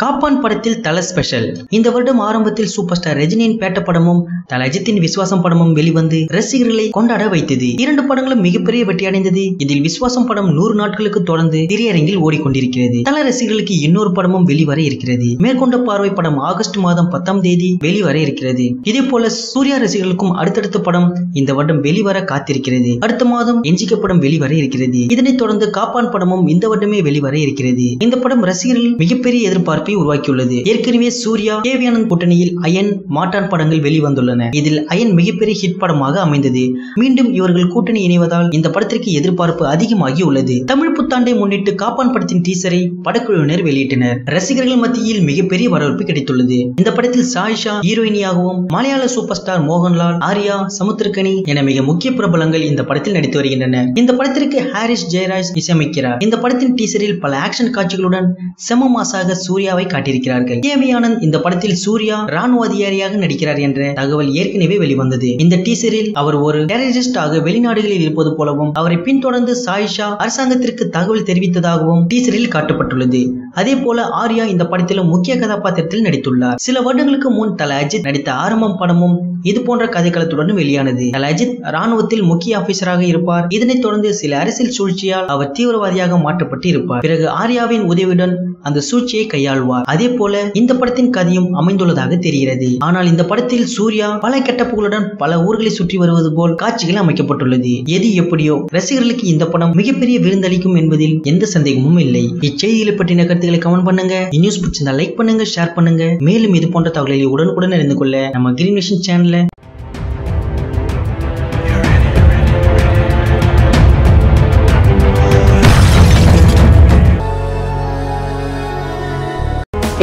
காப்பான் படத்தில் தல ஸ்பெஷல். இந்த வருடம் ஆரம்பத்தில் சூப்பர் ஸ்டார் ரஜினியின் பேட்ட படமும் தல அஜித்தின் விஸ்வாசம் படமும் வெளிவந்து ரசிகர்களை கொண்டாட வைத்தது. இரண்டு படங்களும் மிகப்பெரிய வெற்றி அடைந்தது. இதில் விஸ்வாசம் படம் 100 நாட்களுக்கு தொடர்ந்து திரையரங்கில் ஓடிக்கொண்டிருக்கிறது. தல ரசிகர்களுக்கு இன்னொரு படமும் வெளிவர இருக்கிறது. மேற்கொண்ட பார்வை படம் ஆகஸ்ட் மாதம் 10ஆம் தேதி வெளிவர இருக்கிறது. இதே போல சூர்யா ரசிகர்களுக்கும் அடுத்தடுத்த படம் இந்த வருடம் வெளிவர காத்திருக்கிறது. அடுத்த மாதம் எஞ்சிக்க படம் வெளிவர இருக்கிறது. இதனைத் தொடர்ந்து காப்பான் படமும் இந்த வருடமே வெளிவர இருக்கிறது. இந்த படம் ரசிகர்கள் மிகப்பெரிய எதிர்பார்ப்பு உருவாக்கியுள்ளது. ஏற்கனவே சூர்யா கேவியானந்த் கூட்டணியில் அயன் மாட்டான் படங்கள் வெளிவந்துள்ளன. இதில் அயன் மிகப்பெரிய ஹிட் படமாக அமைந்தது. மீண்டும் இவர்கள் கூட்டணி இணைவதால் இந்த படத்திற்கு எதிர்பார்ப்பு அதிகமாகி உள்ளது. தமிழ் புத்தாண்டை முன்னிட்டு காப்பான் படத்தின் டீசரை படக்குழுவினர் வெளியிட்டனர். ரசிகர்கள் மத்தியில் மிகப்பெரிய வரவேற்பு கிடைத்துள்ளது. இந்த படத்தில் சாயிஷா ஹீரோயினியாகவும் மலையாள சூப்பர் ஸ்டார் மோகன்லால், ஆர்யா, சமுத்திரக்கனி என மிக முக்கிய பிரபலங்கள் இந்த படத்தில் நடித்து வருகின்றனர். இந்த படத்திற்கு ஹாரிஸ் ஜெயராஜ் இசையமைக்கிறார். இந்த படத்தின் டீசரில் பல ஆக்ஷன் காட்சிகளுடன் செம மாசாக சூர்யாவை காட்டியிருக்கிறார்கள். கேவியானந்த் இந்த படத்தில் சூர்யா ராணுவ அதிகாரியாக நடிக்கிறார் என்ற தகவல் ஏற்கனவே வெளிவந்தது. இந்த டீசரில் அவர் ஒரு டெரரிஸ்ட் ஆக வெளிநாடுகளில் இருப்பது போலவும் அவரை பின்தொடர்ந்து சாயிஷா அரசாங்கத்திற்கு தகவல் தெரிவித்ததாகவும் டீசரில் காட்டப்பட்டுள்ளது. அதே போல ஆர்யா இந்த படத்திலும் முக்கிய கதாபாத்திரத்தில் நடித்துள்ளார். சில வருடங்களுக்கு முன் தல அஜித் நடித்த ஆரம்பம் படமும் இது போன்ற கதைக்களத்துடன் வெளியானது. தல அஜித் ராணுவத்தில் முக்கிய ஆபீசராக இருப்பார். இதனைத் தொடர்ந்து சில அரசியல் சூழ்ச்சியால் அவர் தீவிரவாதியாக மாற்றப்பட்டு இருப்பார். பிறகு ஆர்யாவின் உதவியுடன் அந்த சூழ்ச்சியை கையாள்வார். அதே போல இந்த படத்தின் கதையும் அமைந்துள்ளதாக தெரிகிறது. ஆனால் இந்த படத்தில் சூர்யா பல கெட்டப்புகளுடன் பல ஊர்களை சுற்றி வருவது போல் காட்சிகள் அமைக்கப்பட்டுள்ளது. எது எப்படியோ ரசிகர்களுக்கு இந்த படம் மிகப்பெரிய விருந்தளிக்கும் என்பதில் எந்த சந்தேகமும் இல்லை. இச்செய்திகளை பற்றின கருத்துக்களை கமெண்ட் பண்ணுங்க. நியூஸ் பிடிச்சிருந்தா லைக் பண்ணுங்க, ஷேர் பண்ணுங்க. மேலும் இது போன்ற தகவல்களை உடனுக்குடன் அறிந்து கொள்ள நம்ம கிரீன் விஷன் சேனலை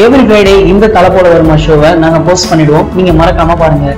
எவ்ரி ஃப்ரைடே இந்த தலை போட வருமா ஷோவை நாங்க போஸ்ட் பண்ணிடுவோம். நீங்க மறக்காம பாருங்க.